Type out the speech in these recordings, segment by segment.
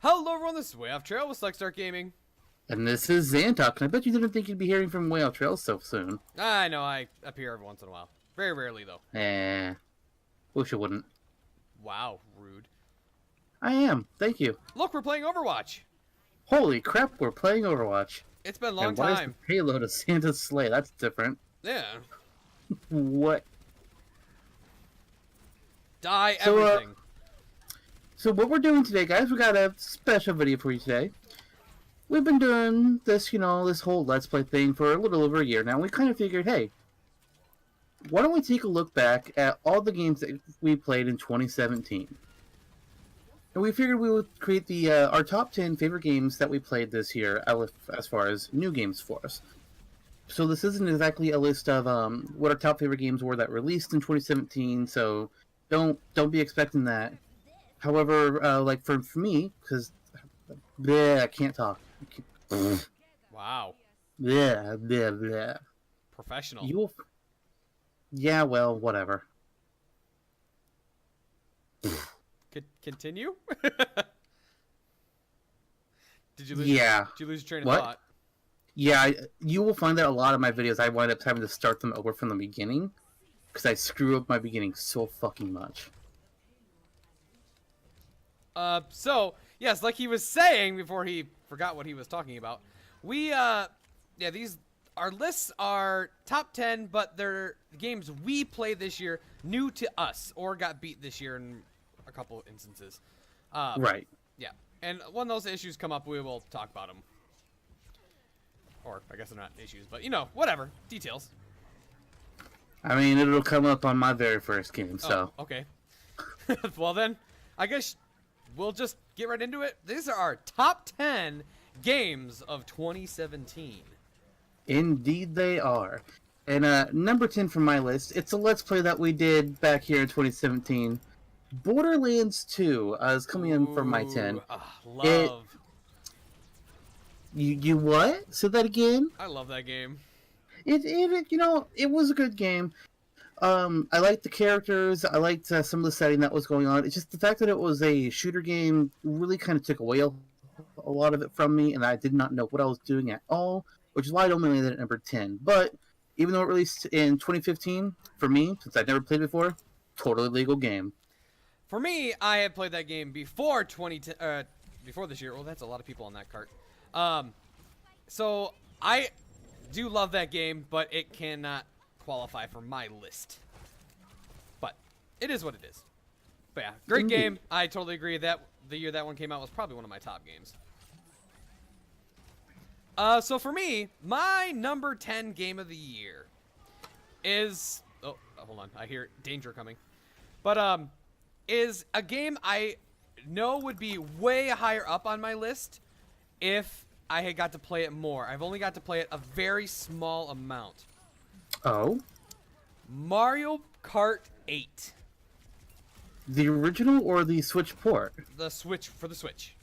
Hello everyone, this is Wayofftrail with Start Gaming. And this is Zantok, and I bet you didn't think you'd be hearing from Wayofftrail so soon. I know, I appear every once in a while. Very rarely, though. Wish I wouldn't. Wow, rude. I am, thank you. Look, we're playing Overwatch. Holy crap, we're playing Overwatch. It's been a long and why time. Is the payload of Santa's sleigh? That's different. Yeah. What? Die everything. So what we're doing today, guys, we got a special video for you today. We've been doing this, this whole Let's Play thing for a little over a year now. We kind of figured, hey, why don't we take a look back at all the games that we played in 2017? And we figured we would create our top 10 favorite games that we played this year, as far as new games for us. So this isn't exactly a list of what our top favorite games were that released in 2017. So don't be expecting that. However, like for me, because I can't talk. Wow. Yeah. Professional. Yeah, well, whatever. Continue? Did you lose? Yeah. Did you lose your train of thought? Yeah, you will find that a lot of my videos I wind up having to start them over from the beginning because I screw up my beginning so fucking much. So, yes, like he was saying before he forgot what he was talking about, our lists are top 10, but they're games we played this year, new to us, or got beat this year in a couple instances. Right. Yeah, and when those issues come up, we will talk about them. Or, I guess they're not issues, but, whatever. Details. I mean, it'll come up on my very first game, so. Oh, okay. Well then, I guess we'll just get right into it. These are our top 10 games of 2017. Indeed they are. And number 10 from my list, it's a Let's Play that we did back here in 2017. Borderlands 2 is coming in for my 10. Love. You what? Say that again? I love that game. It was a good game. I liked the characters. I liked some of the setting that was going on. It's just the fact that it was a shooter game really kind of took away a lot of it from me, and I did not know what I was doing at all, which is why I only landed at number 10. But even though it released in 2015, for me, since I'd never played it before, totally legal game. For me, I had played that game before before this year. Oh, that's a lot of people on that cart. So I do love that game, but it cannot qualify for my list. But it is what it is. But yeah, great game. I totally agree that the year that one came out was probably one of my top games. So for me, my number 10 game of the year is... Oh, hold on. I hear danger coming. But, is a game I know would be way higher up on my list if I had got to play it more. I've only got to play it a very small amount. Oh? Mario Kart 8. The original or the Switch port? The Switch, for the Switch.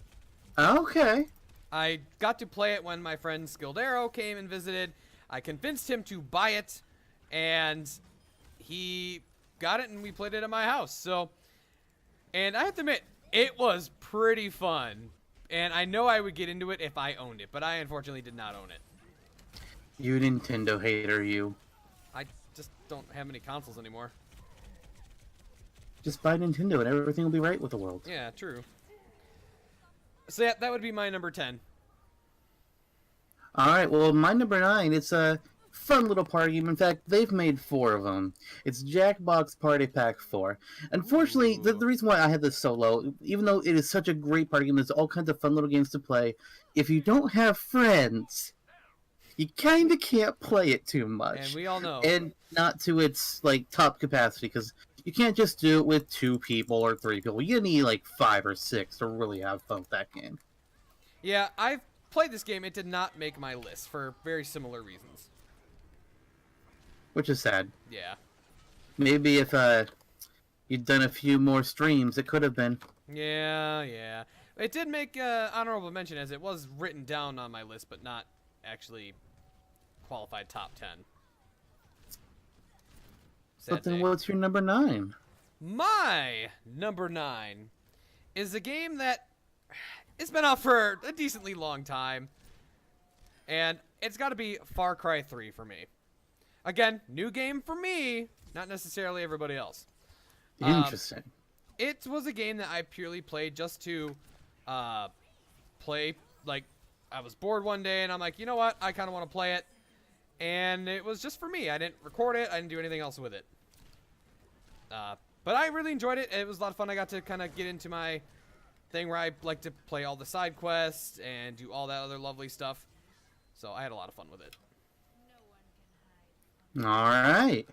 Okay. I got to play it when my friend Skilled Arrow came and visited. I convinced him to buy it, and he got it, and we played it at my house. So, and I have to admit, it was pretty fun. And I know I would get into it if I owned it, but I unfortunately did not own it. You Nintendo hater, you. I just don't have many consoles anymore. Just buy Nintendo and everything will be right with the world. Yeah, true. So yeah, that would be my number 10. Alright, well, my number 9, it's a fun little party game. In fact, they've made 4 of them. It's Jackbox Party Pack 4. Unfortunately, the reason why I had this so low, even though it is such a great party game, there's all kinds of fun little games to play, if you don't have friends, you kind of can't play it too much. And we all know. And not to its, top capacity, because you can't just do it with 2 people or 3 people. You need, 5 or 6 to really have fun with that game. Yeah, I've played this game. It did not make my list for very similar reasons. Which is sad. Yeah. Maybe if you'd done a few more streams, it could have been. Yeah. It did make honorable mention as it was written down on my list, but not actually qualified top 10. But then what's your number 9? My number 9 is a game that it's been out for a decently long time. And it's got to be Far Cry 3 for me. Again, new game for me, not necessarily everybody else. Interesting. It was a game that I purely played just to play. Like, I was bored one day, and I'm like, you know what? I kind of want to play it. And it was just for me. I didn't record it. I didn't do anything else with it. But I really enjoyed it. It was a lot of fun. I got to kind of get into my thing where I like to play all the side quests and do all that other lovely stuff. So I had a lot of fun with it. All right.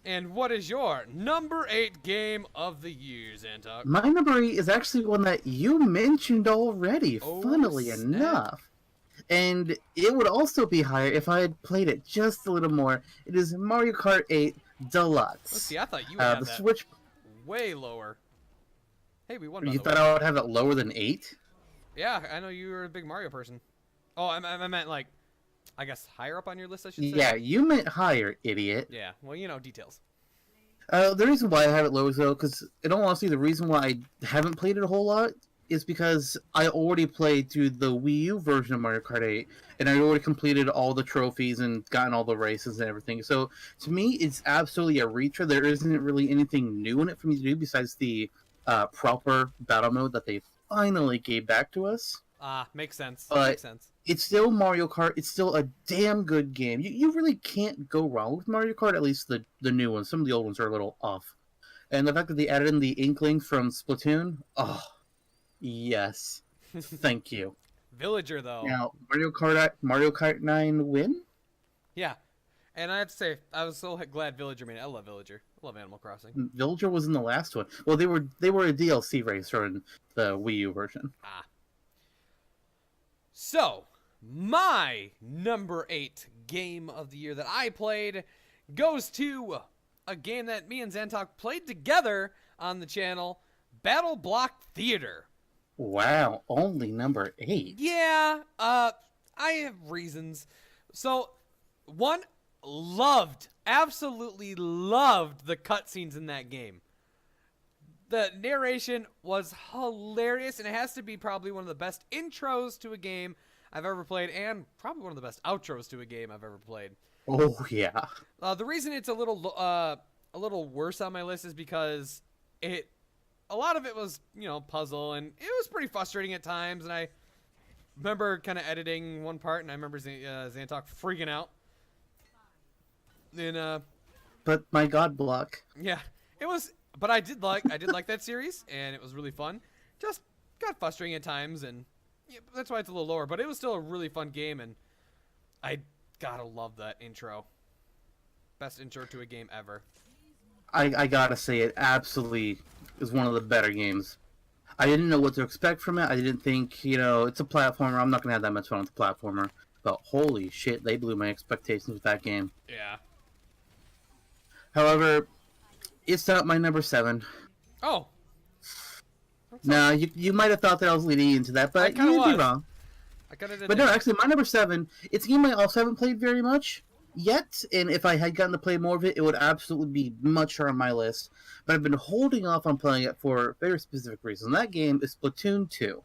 And what is your number 8 game of the year, Zantok? My number 8 is actually one that you mentioned already, Oh, funnily snap. enough. And it would also be higher if I had played it just a little more. It is Mario Kart 8 Deluxe. Let's see, I thought you would have the that Switch. way lower. Hey, we won, by You the thought way. I would have it lower than 8? Yeah, I know you were a big Mario person. Oh, I meant, like, I guess higher up on your list, I should say? Yeah, you meant higher, idiot. Yeah, well, you know, details. The reason why I have it lower, though, because in all honesty, the reason why I haven't played it a whole lot is because I already played through the Wii U version of Mario Kart 8, and I already completed all the trophies and gotten all the races and everything. So, to me, it's absolutely a retro. There isn't really anything new in it for me to do besides the proper battle mode that they finally gave back to us. Ah, makes sense. But Makes sense. it's still Mario Kart. It's still a damn good game. You really can't go wrong with Mario Kart, at least the new ones. Some of the old ones are a little off. And the fact that they added in the Inkling from Splatoon, oh, yes. Thank you. Villager, though. Now, Mario Kart 9 win? Yeah. And I have to say, I was so glad Villager made it. I love Villager. I love Animal Crossing. Villager was in the last one. Well, they were a DLC racer in the Wii U version. Ah. So, my number 8 game of the year that I played goes to a game that me and Zantok played together on the channel, Battle Block Theater. Wow, only number 8. Yeah, I have reasons. So, one, absolutely loved the cutscenes in that game. The narration was hilarious, and it has to be probably one of the best intros to a game I've ever played, and probably one of the best outros to a game I've ever played. Oh, yeah. The reason it's a little worse on my list is because a lot of it was, you know, puzzle, and it was pretty frustrating at times, and I remember kind of editing one part, and I remember Zantok freaking out. And, But my God block. yeah, it was, but I did like that series, and it was really fun. Just got frustrating at times, and yeah, that's why it's a little lower, but it was still a really fun game, and I gotta love that intro. Best intro to a game ever. I gotta say, it absolutely is one of the better games. I didn't know what to expect from it. I didn't think, it's a platformer. I'm not gonna have that much fun with the platformer. But holy shit, they blew my expectations with that game. Yeah. However, it's not my number 7. Oh. Now, you might have thought that I was leading into that, but you kinda didn't be was. wrong. I kinda did. But no, actually, my number 7, it's a game I also haven't played very much yet, and if I had gotten to play more of it, it would absolutely be much higher on my list. But I've been holding off on playing it for very specific reasons. That game is Splatoon 2.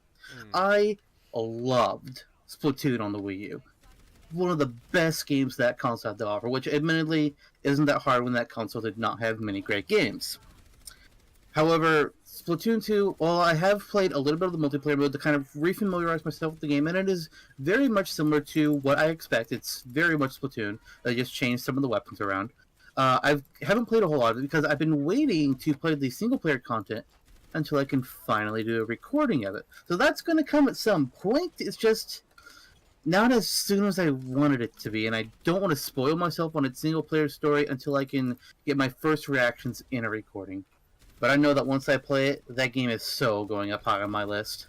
I loved Splatoon on the Wii U. One of the best games that console had to offer, which admittedly isn't that hard when that console did not have many great games. However, Splatoon 2, well, I have played a little bit of the multiplayer mode to kind of refamiliarize myself with the game, and it is very much similar to what I expect. It's very much Splatoon. They just changed some of the weapons around. I haven't played a whole lot of it because I've been waiting to play the single-player content until I can finally do a recording of it. So that's going to come at some point. It's just not as soon as I wanted it to be, and I don't want to spoil myself on its single-player story until I can get my first reactions in a recording. But I know that once I play it, that game is so going up high on my list.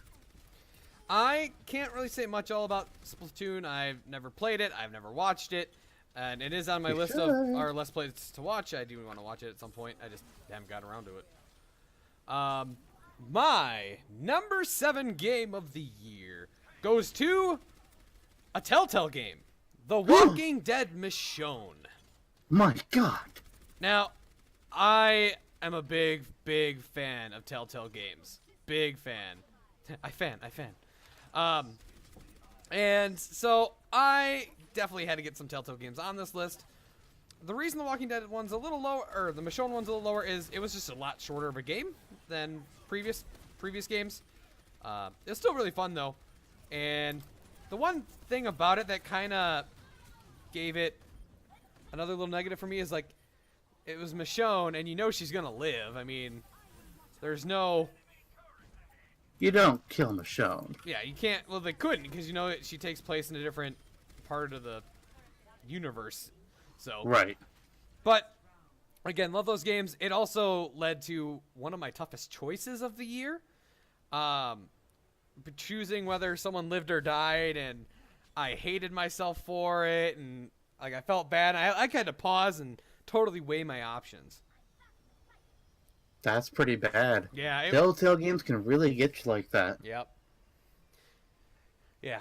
I can't really say much all about Splatoon. I've never played it. I've never watched it. And it is on my list of our Let's Plays to watch. I do want to watch it at some point. I just haven't gotten around to it. My number 7 game of the year goes to a Telltale game. The Walking Dead Michonne. My God. Now, I am a big fan of Telltale games. Big fan. I fan. Um, and so I definitely had to get some Telltale games on this list. The reason the Walking Dead one's a little lower, or the Michonne one's a little lower, is it was just a lot shorter of a game than previous games. It's still really fun though, and the one thing about it that kind of gave it another little negative for me is like it was Michonne, and you know she's gonna live. I mean, there's no. You don't kill Michonne. Yeah, you can't. Well, they couldn't because you know she takes place in a different part of the universe. So Right. But again, love those games. It also led to one of my toughest choices of the year. Choosing whether someone lived or died, and I hated myself for it, and like I felt bad. I had to pause and totally weigh my options. That's pretty bad. Yeah. Telltale games can really get you like that. Yep. Yeah.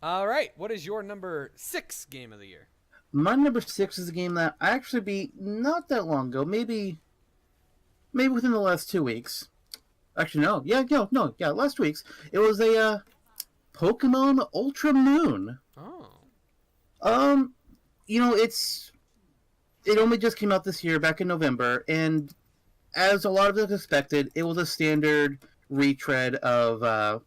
All right. What is your number 6 game of the year? My number 6 is a game that I actually beat not that long ago. Maybe within the last 2 weeks. Actually, no. Yeah, last week's. It was a Pokemon Ultra Moon. Oh. You know, it only just came out this year, back in November, and as a lot of us expected, it was a standard retread of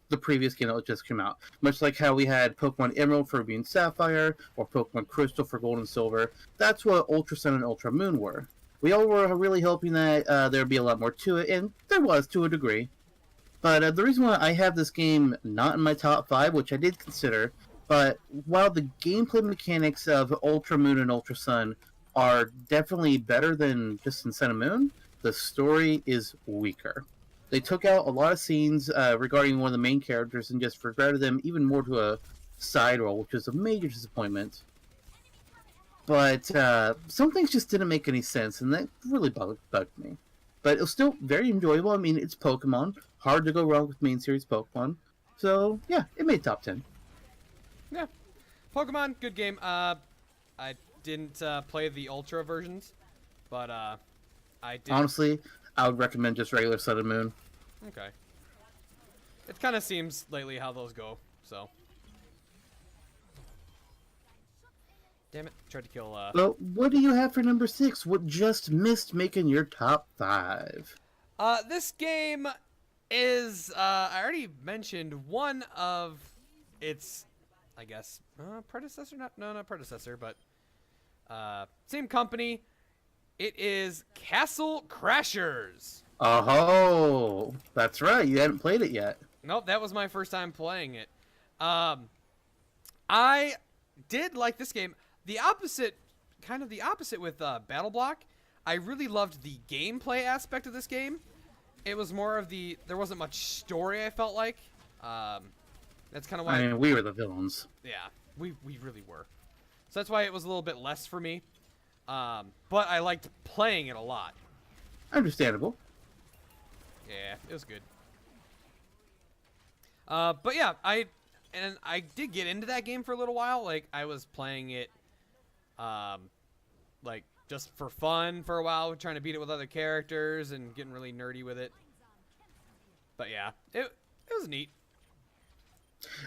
the previous game that just came out. Much like how we had Pokemon Emerald for Ruby and Sapphire, or Pokemon Crystal for Gold and Silver. That's what Ultra Sun and Ultra Moon were. We all were really hoping that there'd be a lot more to it, and there was to a degree. But the reason why I have this game not in my top 5, which I did consider, but while the gameplay mechanics of Ultra Moon and Ultra Sun are definitely better than just in Sun and Moon, the story is weaker. They took out a lot of scenes regarding one of the main characters and just regarded them even more to a side role, which was a major disappointment. But some things just didn't make any sense, and that really bugged me. But it was still very enjoyable. I mean, it's Pokemon. Hard to go wrong with main series Pokemon. So, yeah, it made top 10. Yeah. Pokemon, good game. I didn't play the Ultra versions, but I did. Honestly, I would recommend just regular Sun and Moon. Okay. It kind of seems lately how those go, so. Damn it, tried to kill, So, what do you have for number 6? What just missed making your top 5? This game is, I already mentioned one of its, I guess, predecessor? Not predecessor, but, same company. It is Castle Crashers. Oh, that's right. You hadn't played it yet. Nope, that was my first time playing it. I did like this game. Kind of the opposite with Battle Block. I really loved the gameplay aspect of this game. It was more of there wasn't much story, I felt like. That's kind of why. I mean, we were the villains. Yeah, we really were. So that's why it was a little bit less for me. But I liked playing it a lot. Understandable. Yeah, it was good. But yeah, I did get into that game for a little while. Like, I was playing it, like, just for fun for a while, trying to beat it with other characters and getting really nerdy with it. But yeah, it was neat.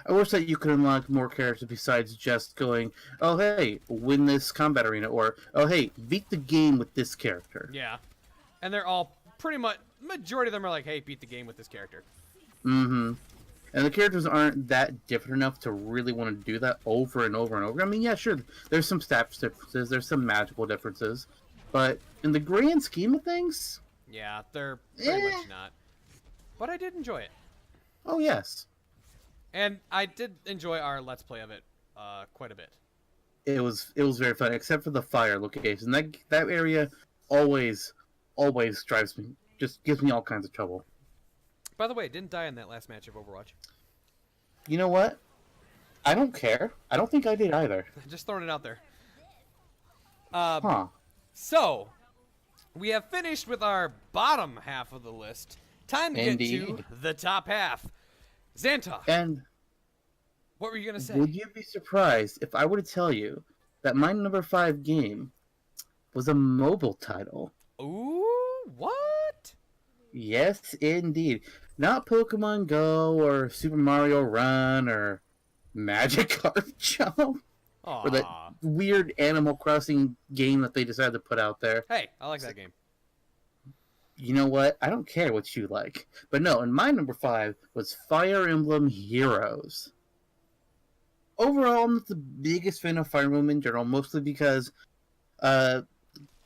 I wish that you could unlock more characters besides just going, oh, hey, win this combat arena, or, oh, hey, beat the game with this character. Yeah. And they're all pretty much, majority of them are like, hey, beat the game with this character. Mm-hmm. And the characters aren't that different enough to really want to do that over and over and over. I mean, yeah, sure, there's some stats differences, there's some magical differences, but in the grand scheme of things... Yeah, they're pretty much not. But I did enjoy it. Oh, yes. And I did enjoy our Let's Play of it quite a bit. It was very fun, except for the fire location. That area always drives me, just gives me all kinds of trouble. By the way, didn't die in that last match of Overwatch. You know what? I don't care. I don't think I did either. Just throwing it out there. Huh. So, we have finished with our bottom half of the list. Time to get to the top half. Zantok, And what were you going to say? would you be surprised if I were to tell you that my number 5 game was a mobile title? Ooh, what? Yes, indeed. Not Pokemon Go or Super Mario Run or Magic Carp Jump or that Aw. weird Animal Crossing game that they decided to put out there. Hey, I like that game. You know what? I don't care what you like. But no, and my number 5 was Fire Emblem Heroes. Overall, I'm not the biggest fan of Fire Emblem in general, mostly because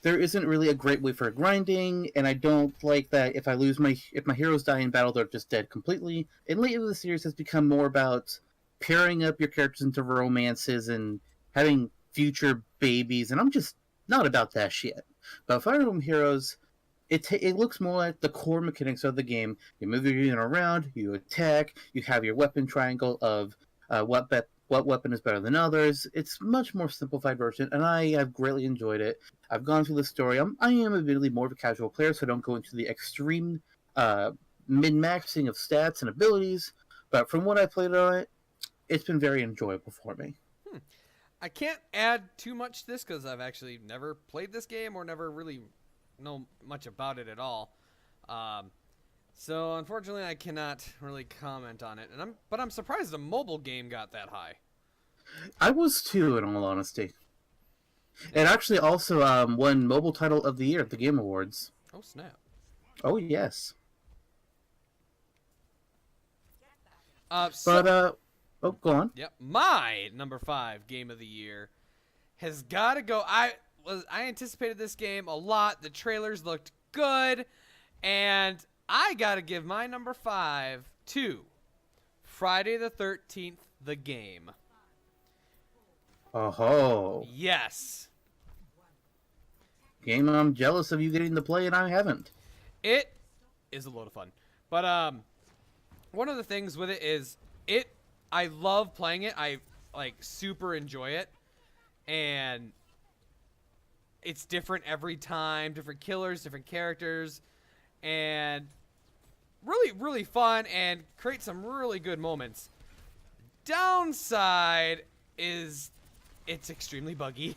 there isn't really a great way for grinding, and I don't like that if my heroes die in battle, they're just dead completely. And lately, the series has become more about pairing up your characters into romances and having future babies, and I'm just not about that shit. But Fire Emblem Heroes, it looks more like the core mechanics of the game. You move your unit around, you attack, you have your weapon triangle of what weapon is better than others. It's much more simplified version, and I have greatly enjoyed it. I've gone through the story. I am admittedly more of a casual player, so I don't go into the extreme min-maxing of stats and abilities, but from what I played on it, it's been very enjoyable for me. I can't add too much to this because I've actually never played this game or never really know much about it at all. So unfortunately, I cannot really comment on it, but I'm surprised a mobile game got that high. I was too, in all honesty. It actually also won Mobile Title of the Year at the Game Awards. Oh snap! Oh yes. Oh, go on. Yep, my number 5 game of the year has got to go. I anticipated this game a lot. The trailers looked good, and I got to give my number 5 to Friday the 13th, the game. Oh. Yes. Game I'm jealous of you getting to play and I haven't. It is a load of fun. But one of the things with it is I love playing it. I super enjoy it. And it's different every time, different killers, different characters, and really, really fun and create some really good moments. Downside is it's extremely buggy.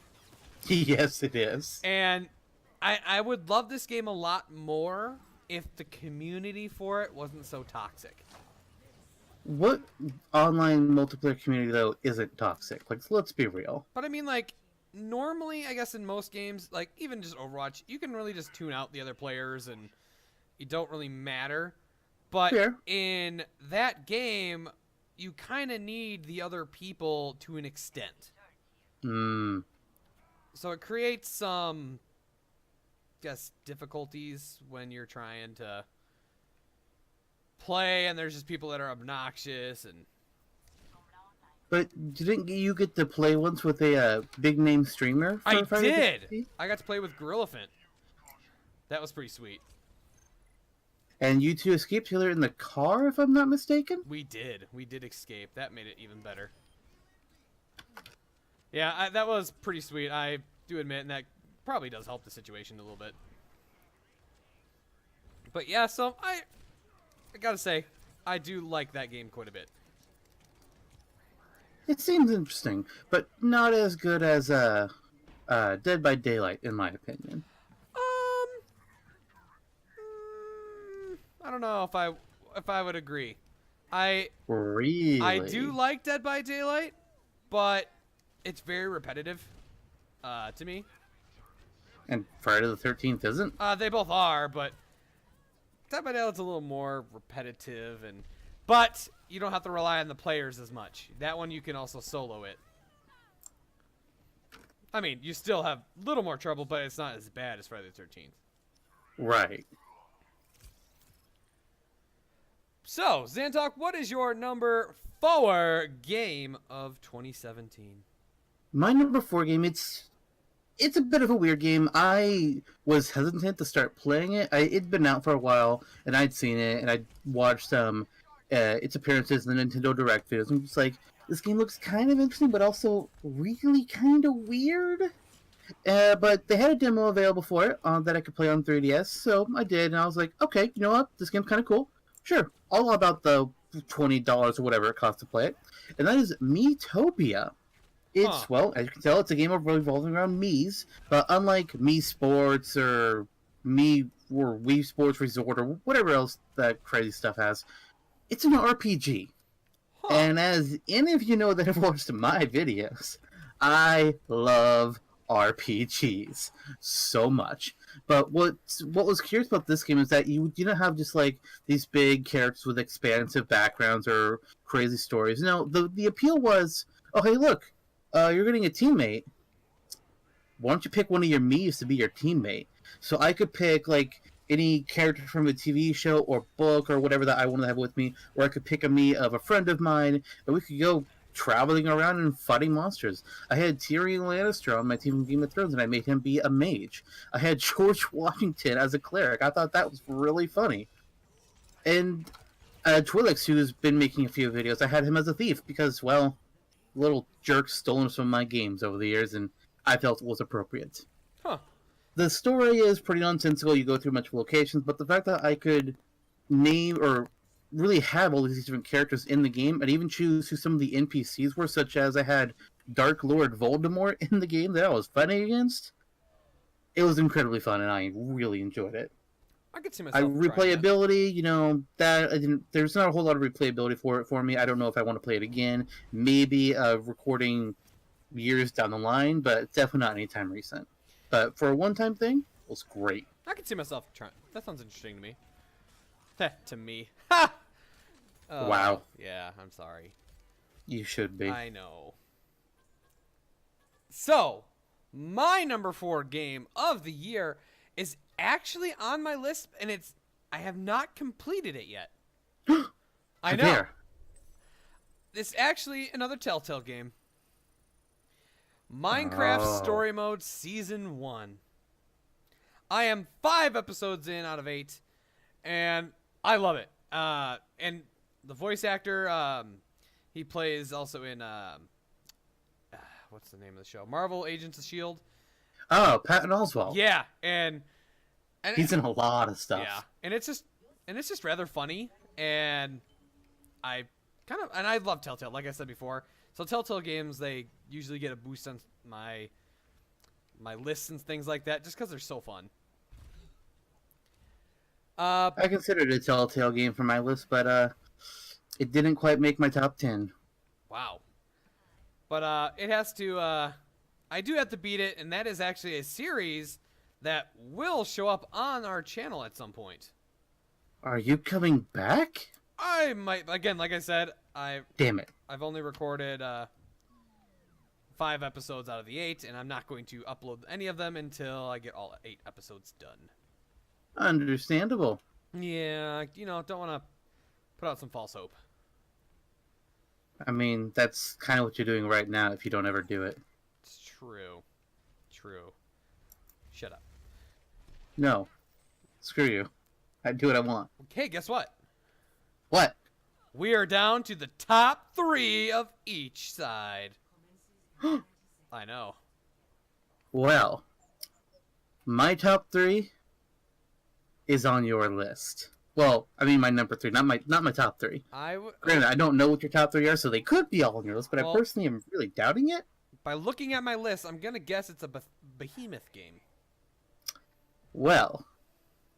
Yes, it is. And I would love this game a lot more if the community for it wasn't so toxic. What online multiplayer community, though, isn't toxic? Like, let's be real. But I mean, normally, I guess in most games, even just Overwatch, you can really just tune out the other players and you don't really matter. But Fair. In that game, you kind of need the other people to an extent. Hmm. So it creates some, difficulties when you're trying to play and there's just people that are obnoxious and... But didn't you get to play once with a big name streamer? I did! I got to play with Gorillafant. That was pretty sweet. And you two escaped together in the car, if I'm not mistaken? We did. We did escape. That made it even better. Yeah, that was pretty sweet. I do admit, and that probably does help the situation a little bit. But yeah, so I gotta say, I do like that game quite a bit. It seems interesting, but not as good as Dead by Daylight, in my opinion. I don't know if I would agree. Really? I do like Dead by Daylight, but it's very repetitive to me. And Friday the 13th isn't? They both are, but Dead by Daylight's a little more repetitive, but you don't have to rely on the players as much. That one you can also solo it. I mean, you still have a little more trouble, but it's not as bad as Friday the 13th. Right. So, Zantok, what is your number 4 game of 2017? My number 4 game, it's a bit of a weird game. I was hesitant to start playing it. It'd been out for a while, and I'd seen it, and I'd watched its appearances in the Nintendo Direct videos. I'm just like, this game looks kind of interesting, but also really kind of weird. But they had a demo available for it that I could play on 3DS, so I did, and I was like, okay, you know what? This game's kind of cool. Sure, all about the $20 or whatever it costs to play it. And that is Miitopia. It's, well, as you can tell, it's a game revolving around Miis, but unlike Mii Sports or Mii or Wii Sports Resort or whatever else that crazy stuff has. It's an RPG. Huh. And as any of you know that have watched my videos, I love RPGs so much. But what was curious about this game is that you didn't have just like these big characters with expansive backgrounds or crazy stories. No, the appeal was, oh hey look, you're getting a teammate. Why don't you pick one of your Mii's to be your teammate? So I could pick like any character from a TV show or book or whatever that I want to have with me, or I could pick a Mii of a friend of mine, and we could go traveling around and fighting monsters. I had Tyrion Lannister on my team in Game of Thrones, and I made him be a mage. I had George Washington as a cleric. I thought that was really funny. And Twilix, who's been making a few videos, I had him as a thief because, well, little jerk's stolen some of my games over the years, and I felt it was appropriate. Huh. The story is pretty nonsensical. You go through much locations, but the fact that I could name or really have all these different characters in the game and even choose who some of the NPCs were, such as I had Dark Lord Voldemort in the game that I was fighting against, it was incredibly fun and I really enjoyed it. I could see myself trying Replayability, you know, there's not a whole lot of replayability for me. I don't know if I want to play it again. Maybe recording years down the line, but definitely not anytime recent. But for a one-time thing, it was great. I could see myself trying. That sounds interesting to me. To me. Ha! Wow. Yeah, I'm sorry. You should be. I know. So, my number 4 game of the year is actually on my list, and I have not completed it yet. I know. There. It's actually another Telltale game. Minecraft Story Mode Season 1. I am 5 episodes in out of 8, and I love it. And the voice actor, he plays also in, what's the name of the show? Marvel Agents of S.H.I.E.L.D. Oh, Patton Oswalt. Yeah, and he's in a lot of stuff. Yeah, and it's just rather funny, and I love Telltale, like I said before. So Telltale games, they usually get a boost on my lists and things like that, just because they're so fun. I considered a Telltale game for my list, but it didn't quite make my top 10. Wow. But it has to. I do have to beat it, and that is actually a series that will show up on our channel at some point. Are you coming back? I might, again, like I said, Damn it. I've only recorded 5 episodes out of the 8, and I'm not going to upload any of them until I get all 8 episodes done. Understandable. Yeah, don't want to put out some false hope. I mean, that's kind of what you're doing right now if you don't ever do it. It's true. True. Shut up. No. Screw you. I do what I want. Okay, guess what? What? We are down to the top 3 of each side. I know. Well, my top 3 is on your list. Well, I mean my number 3, not my top 3. Granted, I don't know what your top 3 are, so they could be all on your list, but I personally am really doubting it. By looking at my list, I'm gonna guess it's a Behemoth game. Well,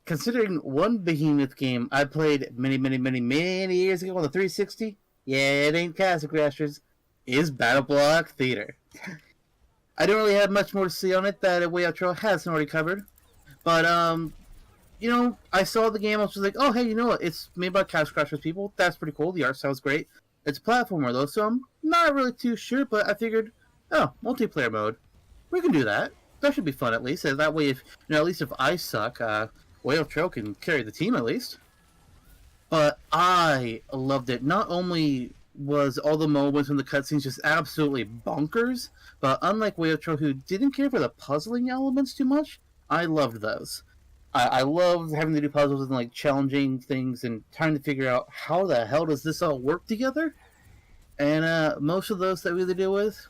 considering one Behemoth game I played many years ago on the 360, yeah, it ain't Castle Crashers, is Battle Block Theater. I don't really have much more to say on it that Wayofftrail hasn't already covered, but I saw the game, I was just like, oh hey, you know what, it's made by Castle Crashers people, that's pretty cool, the art style's great. It's a platformer though, so I'm not really too sure, but I figured, oh, multiplayer mode, we can do that. That should be fun at least. That way, at least if I suck, Wayofftrail can carry the team at least. But I loved it. Not only was all the moments and the cutscenes just absolutely bonkers, but unlike Wayofftrail, who didn't care for the puzzling elements too much, I loved those. I loved having to do puzzles and like challenging things and trying to figure out how the hell does this all work together. And most of those that we had to deal with,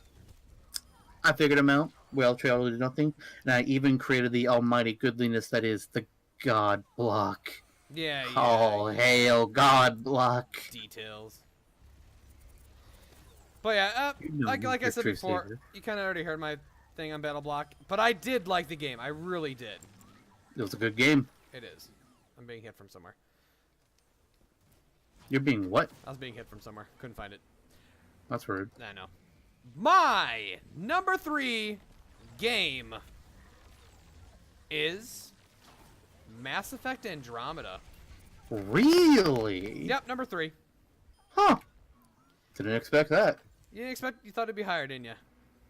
I figured them out. Wayofftrail did nothing, and I even created the almighty goodliness that is the God Block. Yeah. Oh, hail God Block. Details. But yeah, like I said before, you kind of already heard my thing on Battle Block, but I did like the game. I really did. It was a good game. It is. I'm being hit from somewhere. You're being what? I was being hit from somewhere. Couldn't find it. That's rude. I know. My number 3 game is Mass Effect Andromeda. Really? Yep, number 3. Huh. Didn't expect that. You thought it'd be higher, didn't you?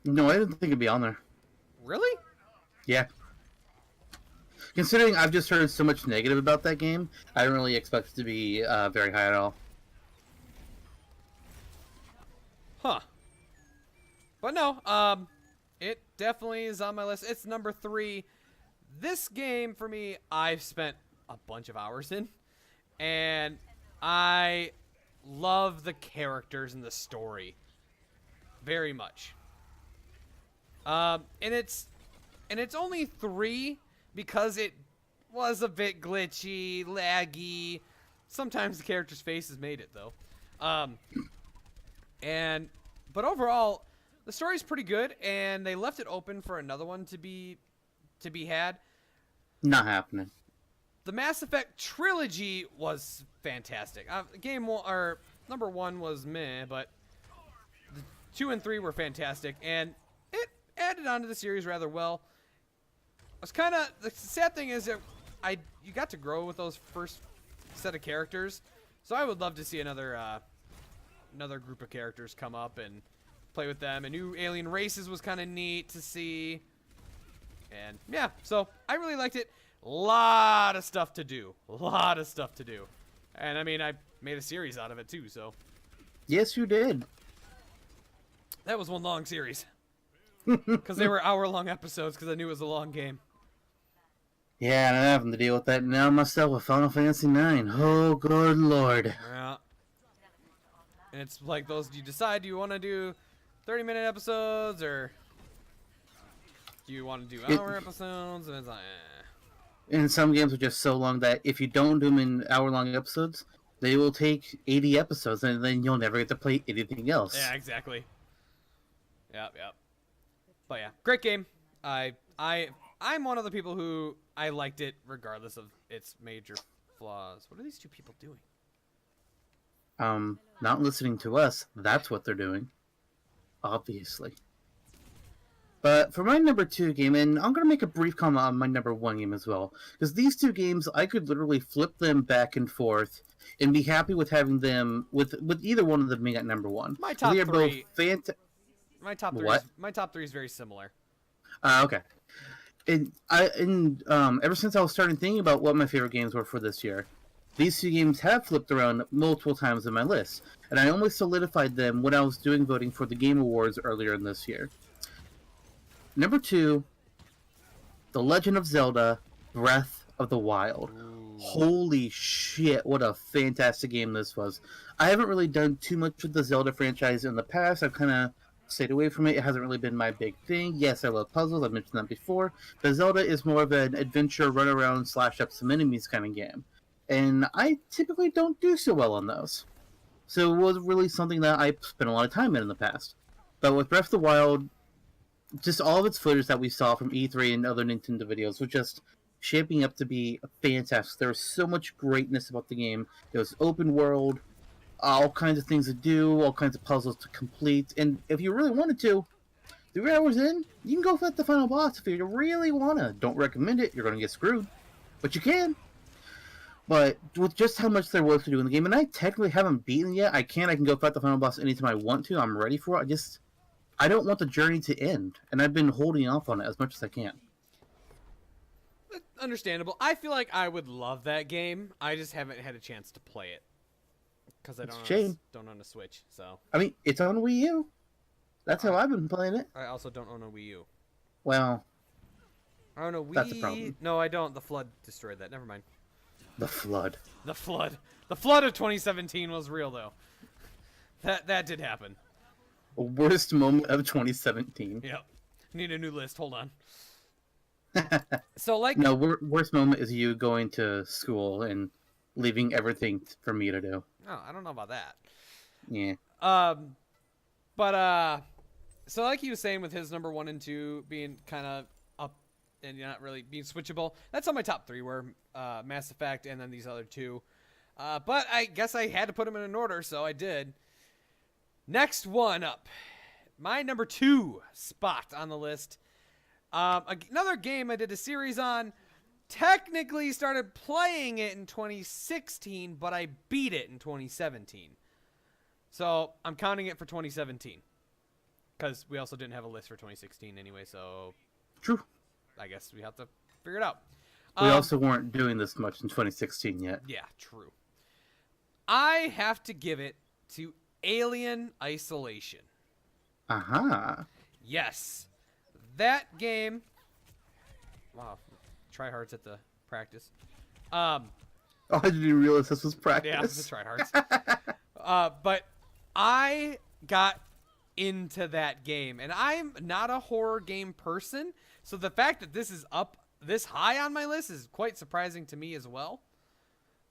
No, I didn't think it'd be on there. Really? Yeah. Considering I've just heard so much negative about that game, I didn't really expect it to be very high at all. Huh. But no, it definitely is on my list. It's number 3. This game, for me, I've spent a bunch of hours in. And I love the characters and the story very much. And it's only 3 because it was a bit glitchy, laggy. Sometimes the character's faces made it though. But overall, the story's pretty good, and they left it open for another one to be had. Not happening. The Mass Effect trilogy was fantastic. Number 1 was meh, but the 2 and 3 were fantastic, and it added on to the series rather well. The sad thing is that you got to grow with those first set of characters, so I would love to see another group of characters come up and play with them. And new alien races was kind of neat to see, and yeah, so I really liked it. A lot of stuff to do. And I mean, I made a series out of it too, so. Yes, you did. That was one long series. Because they were hour-long episodes, because I knew it was a long game. Yeah, and I'm having to deal with that now myself with Final Fantasy IX. Oh, good lord. Yeah. And it's like those, do you want to do 30-minute episodes, or do you want to do hour episodes? And it's like, And some games are just so long that if you don't do them in hour-long episodes, they will take 80 episodes, and then you'll never get to play anything else. Yeah, exactly. Yep. But yeah, great game. I'm one of the people who I liked it regardless of its major flaws. What are these two people doing? Not listening to us. That's what they're doing. Obviously. But for my number 2 game, and I'm going to make a brief comment on my number 1 game as well, because these 2 games, I could literally flip them back and forth and be happy with having them, with either one of them being at number 1. My top 3. My top 3. What? My top 3 is very similar. Okay. And ever since I was starting thinking about what my favorite games were for this year, these 2 games have flipped around multiple times in my list, and I only solidified them when I was doing voting for the Game Awards earlier in this year. Number 2, The Legend of Zelda: Breath of the Wild. Ooh. Holy shit, what a fantastic game this was. I haven't really done too much with the Zelda franchise in the past. I've kind of stayed away from it. It hasn't really been my big thing. Yes, I love puzzles. I've mentioned that before. But Zelda is more of an adventure, run around, slash up some enemies kind of game. And I typically don't do so well on those. So it was really something that I spent a lot of time in the past. But with Breath of the Wild, just all of its footage that we saw from E3 and other Nintendo videos was just shaping up to be fantastic. There was so much greatness about the game. It was open world, all kinds of things to do, all kinds of puzzles to complete. And if you really wanted to, 3 hours in, you can go fight the final boss if you really want to. Don't recommend it. You're going to get screwed. But you can. But with just how much there was to do in the game, and I technically haven't beaten it yet, I can go fight the final boss anytime I want to. I'm ready for it. I don't want the journey to end, and I've been holding off on it as much as I can. Understandable. I feel like I would love that game. I just haven't had a chance to play it because I don't own a Switch. So I mean, it's on Wii U. That's how I've been playing it. I also don't own a Wii U. Well, I own a Wii. That's a problem. No, I don't. The flood destroyed that. Never mind. The flood. The flood. The flood of 2017 was real, though. That did happen. Worst moment of 2017. Yep. Need a new list. Hold on. So, No, worst moment is you going to school and leaving everything for me to do. Oh, I don't know about that. Yeah. So like he was saying with his number 1 and 2 being kind of up and not really being switchable. That's on my top 3 were Mass Effect and then these other 2. But I guess I had to put them in an order, so I did. Next one up. My number 2 spot on the list. Another game I did a series on. Technically started playing it in 2016, but I beat it in 2017. So I'm counting it for 2017. Because we also didn't have a list for 2016 anyway, so... True. I guess we have to figure it out. We also weren't doing this much in 2016 yet. Yeah, true. I have to give it to Alien Isolation. Uh-huh. Yes. That game... Wow. Tryhards at the practice. Oh, I didn't even realize this was practice. Yeah, the tryhards. But I got into that game, and I'm not a horror game person, so the fact that this is up this high on my list is quite surprising to me as well.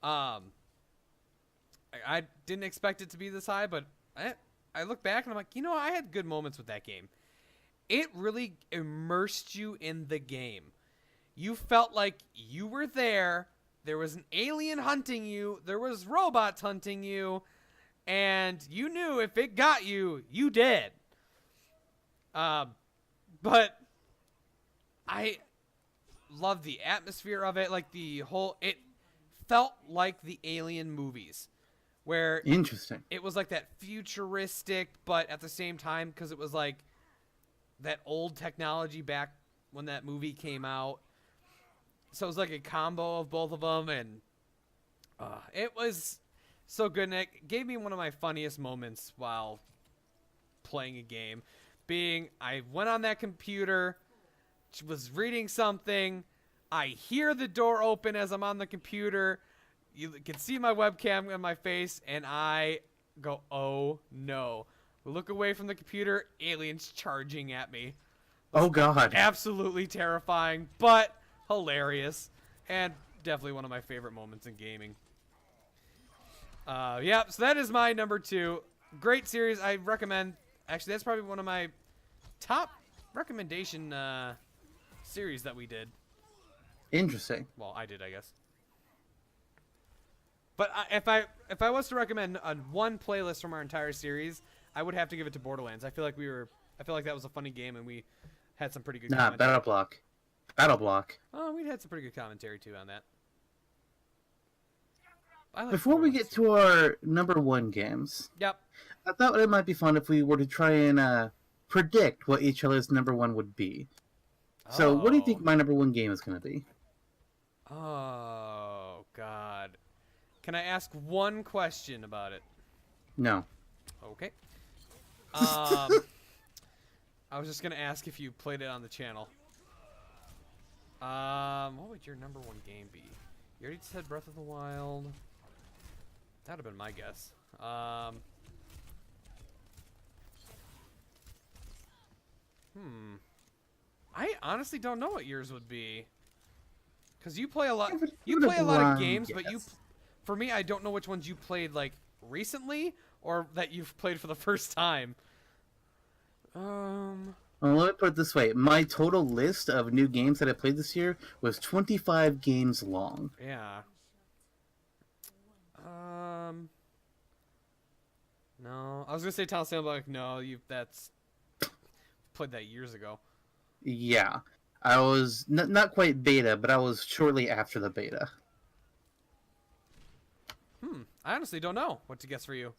I didn't expect it to be this high, but I look back and I'm like, I had good moments with that game. It really immersed you in the game. You felt like you were there. There was an alien hunting you. There was robots hunting you. And you knew if it got you, you did. But I love the atmosphere of it. Like it felt like the Alien movies. Where Interesting. It was like that futuristic, but at the same time, because it was like that old technology back when that movie came out. So it was like a combo of both of them, and it was so good. And it gave me one of my funniest moments while playing a game. I went on that computer, was reading something. I hear the door open as I'm on the computer. You can see my webcam in my face, and I go, oh no. Look away from the computer, aliens charging at me. Oh god. Absolutely terrifying, but hilarious, and definitely one of my favorite moments in gaming. Yeah, so that is my number 2. Great series. I recommend. Actually, that's probably one of my top recommendation series that we did. Interesting. Well, I did, I guess. But if I was to recommend one playlist from our entire series, I would have to give it to Borderlands. I feel like that was a funny game, and we had some pretty good. Battle Block. Oh, we had some pretty good commentary too on that. Before we get to our number 1 games, yep, I thought it might be fun if we were to try and predict what each other's number 1 would be. So, what do you think my number 1 game is going to be? Oh God, can I ask one question about it? No. Okay. I was just gonna ask if you played it on the channel. What would your number 1 game be? You already said Breath of the Wild. That'd have been my guess. I honestly don't know what yours would be. Cause you play a lot. You play a lot of games, but for me, I don't know which ones you played like recently or that you've played for the first time. Well, let me put it this way. My total list of new games that I played this year was 25 games long. Yeah. No. I was gonna say Town Stand, but like, no, that's played that years ago. Yeah. I was not quite beta, but I was shortly after the beta. I honestly don't know what to guess for you.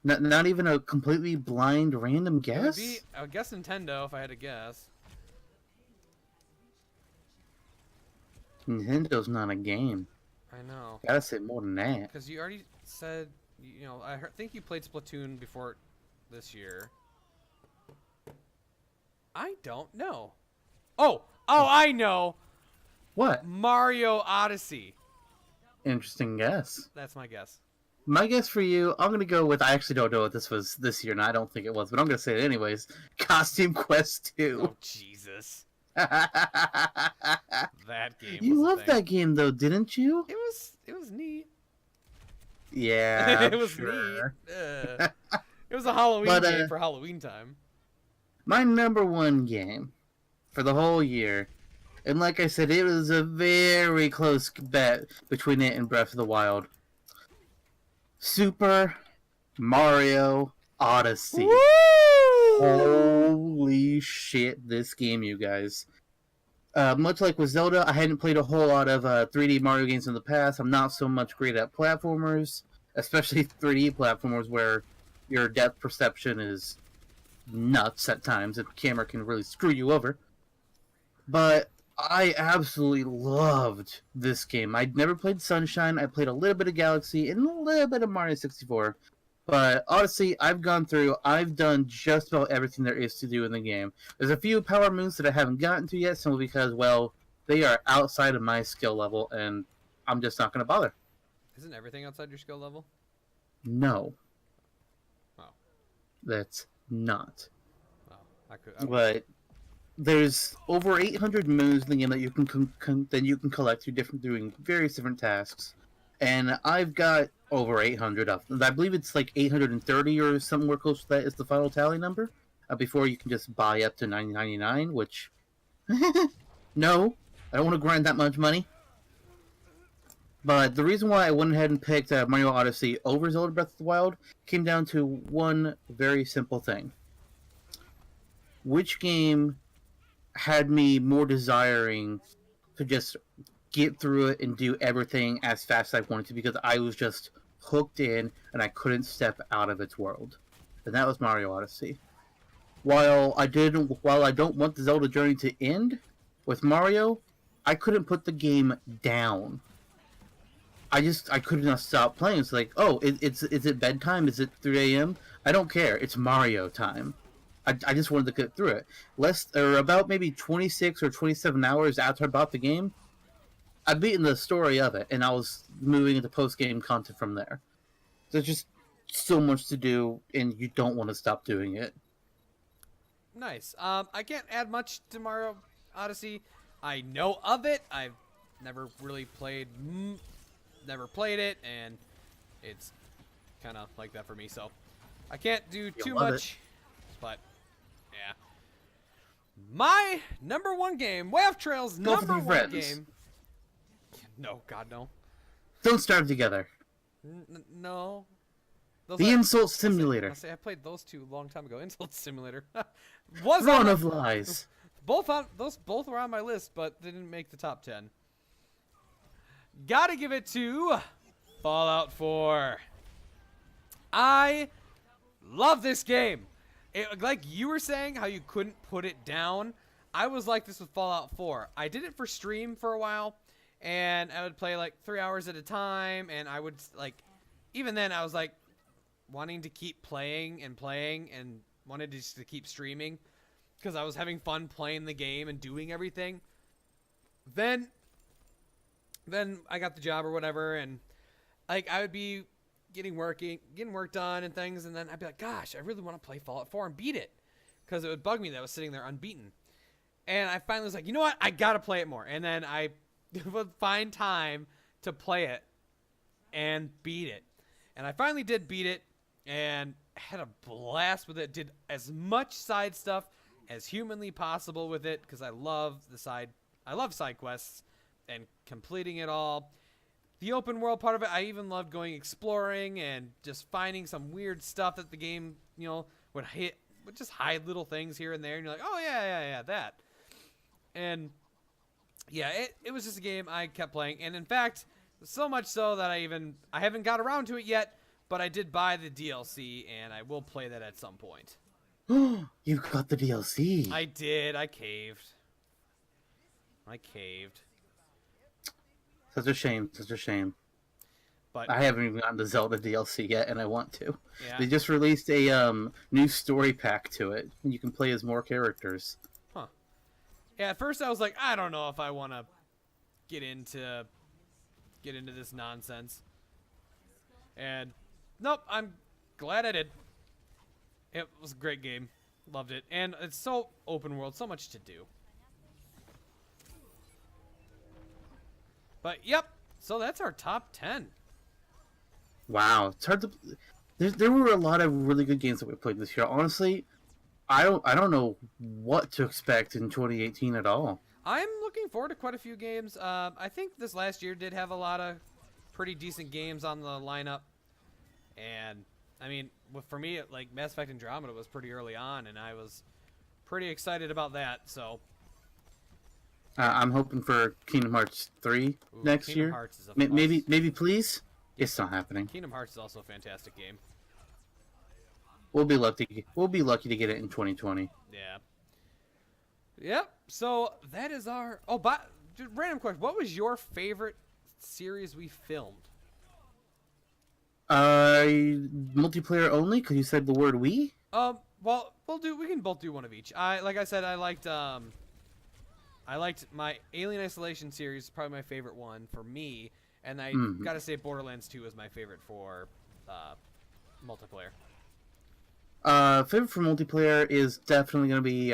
Not even a completely blind random guess? I would guess Nintendo if I had to guess. Nintendo's not a game. I know. Gotta say more than that. Because you already said, I think you played Splatoon before this year. I don't know. Oh, I know. What? Mario Odyssey. Interesting guess. That's my guess. My guess for you, I'm going to go with, I actually don't know what this was this year, and I don't think it was, but I'm going to say it anyways. Costume Quest 2. Oh, Jesus. That game You was loved that game, though, didn't you? It was neat. Yeah, it was neat. It was a Halloween game for Halloween time. My number 1 game for the whole year And like I said, it was a very close bet between it and Breath of the Wild. Super Mario Odyssey. Woo! Holy shit, this game, you guys. Much like with Zelda, I hadn't played a whole lot of 3D Mario games in the past. I'm not so much great at platformers, especially 3D platformers where your depth perception is nuts at times and the camera can really screw you over. But I absolutely loved this game. I'd never played Sunshine. I played a little bit of Galaxy and a little bit of Mario 64. But Odyssey, I've gone through. I've done just about everything there is to do in the game. There's a few power moves that I haven't gotten to yet, simply because, well, they are outside of my skill level, and I'm just not going to bother. Isn't everything outside your skill level? No. Oh. That's not. Oh, But there's over 800 moves in the game that you can collect through doing various different tasks, and I've got over 800 of them. I believe it's like 830 or somewhere close to that is the final tally number. Before you can just buy up to 999, which no, I don't want to grind that much money. But the reason why I went ahead and picked Mario Odyssey over Zelda Breath of the Wild came down to one very simple thing. Which game had me more desiring to just get through it and do everything as fast as I wanted to, because I was just hooked in and I couldn't step out of its world. And that was Mario Odyssey. While I don't want the Zelda journey to end, with Mario, I couldn't put the game down. I could not stop playing. It's like, oh, is it bedtime? Is it 3 a.m.? I don't care. It's Mario time. I just wanted to get through it. About maybe 26 or 27 hours after I bought the game, I'd beaten the story of it, and I was moving into post-game content from there. There's just so much to do, and you don't want to stop doing it. Nice. I can't add much to Mario Odyssey. I know of it. I've never really played it, and it's kind of like that for me, so I can't do too much. But yeah, my number one game, Wayofftrail's number one game. No, God, no. Don't starve together. No. The Insult Simulator. I played those two a long time ago. Insult Simulator. Throne of Lies. Those both were on my list, but they didn't make the top 10. Gotta give it to Fallout 4. I love this game. Like you were saying, how you couldn't put it down. I was like this with Fallout 4. I did it for stream for a while, and I would play like 3 hours at a time, and I would like, even then I was like wanting to keep playing and wanted to keep streaming because I was having fun playing the game and doing everything. Then I got the job or whatever, and like I would be getting work done and things, and then I'd be like, gosh, I really want to play Fallout 4 and beat it, because it would bug me that I was sitting there unbeaten. And I finally was like, you know what, I gotta play it more. And then I would find time to play it and beat it. And I finally did beat it and had a blast with it. Did as much side stuff as humanly possible with it, because I love side quests and completing it all. The open world part of it, I even loved going exploring and just finding some weird stuff that the game, would just hide little things here and there, and you're like, oh yeah, that. And yeah, it was just a game I kept playing, and in fact, so much so that I haven't got around to it yet, but I did buy the DLC, and I will play that at some point. You got the DLC. I did. I caved. Such a shame. But I haven't even gotten the Zelda DLC yet, and I want to. Yeah. They just released a new story pack to it, and you can play as more characters. Huh. Yeah, at first I was like, I don't know if I want to get into this nonsense. And nope, I'm glad I did. It was a great game. Loved it. And it's so open world, so much to do. But yep, so that's our top 10. Wow, it's hard to. There were a lot of really good games that we played this year. Honestly, I don't know what to expect in 2018 at all. I'm looking looking forward to quite a few games. I think this last year did have a lot of pretty decent games on the lineup. And, I mean, for me, like, Mass Effect Andromeda was pretty early on, and I was pretty excited about that, so... I'm hoping for Kingdom Hearts 3 next Kingdom year. Hearts is a Maybe, please? It's not happening. Kingdom Hearts is also a fantastic game. We'll be lucky. We'll be lucky to get it in 2020. Yeah. Yep. So that is our. Oh, but just random question. What was your favorite series we filmed? Multiplayer only? Because you said the word "we." Well, we can both do one of each. Like I said, I liked my Alien Isolation series, probably my favorite one for me, and I gotta say Borderlands 2 was my favorite for multiplayer. Favorite for multiplayer is definitely gonna be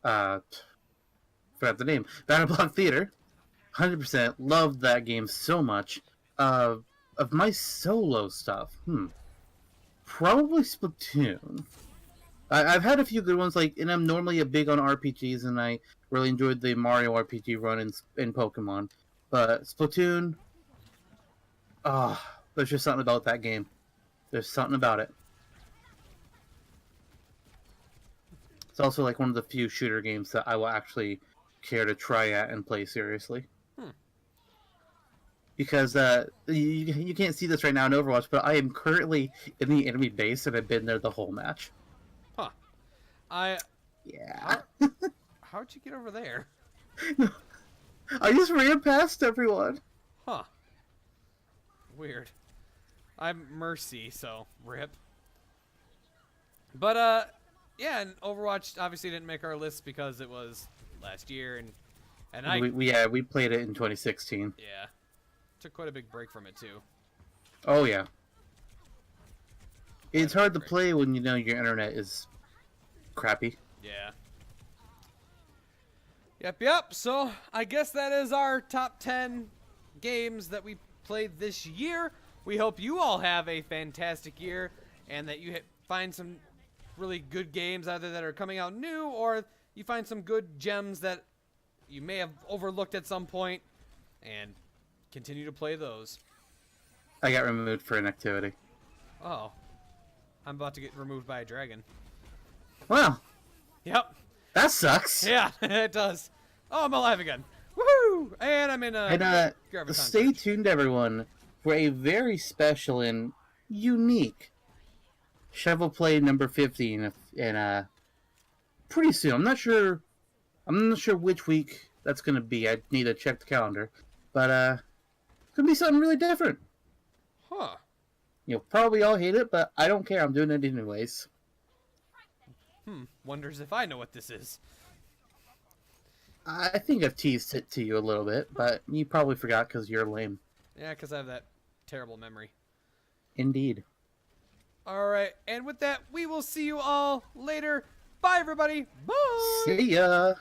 forgot the name. Battle Block Theater. 100% loved that game so much. Of my solo stuff, probably Splatoon. I've had a few good ones, and I'm normally a big on RPGs, and I really enjoyed the Mario RPG run in Pokemon. But Splatoon, there's just something about that game. There's something about it. It's also like one of the few shooter games that I will actually care to try at and play seriously. Because you can't see this right now in Overwatch, but I am currently in the enemy base and I've been there the whole match. Huh. Yeah. How'd you get over there? I just ran past everyone. Huh. Weird. I'm Mercy, so rip. But yeah, and Overwatch obviously didn't make our list because it was last year, and we played it in 2016. Yeah. Took quite a big break from it too. Oh yeah. It's hard to play when your internet is crappy. Yeah. Yep. So I guess that is our top 10 games that we played this year. We hope you all have a fantastic year and that you find some really good games either that are coming out new or you find some good gems that you may have overlooked at some point and continue to play those. I got removed for inactivity. Oh. I'm about to get removed by a dragon. Well. Yep. That sucks. Yeah, it does. Oh, I'm alive again. Woohoo! And I'm in a... And, stay tuned, everyone, for a very special and unique Shovel Play number 50 and pretty soon. I'm not sure which week that's going to be. I need to check the calendar. But, it's going to be something really different. Huh. You'll probably all hate it, but I don't care. I'm doing it anyways. Wonders if I know what this is. I think I've teased it to you a little bit, but you probably forgot because you're lame. Yeah, because I have that terrible memory. Indeed. Alright, and with that, we will see you all later. Bye, everybody. Bye! See ya!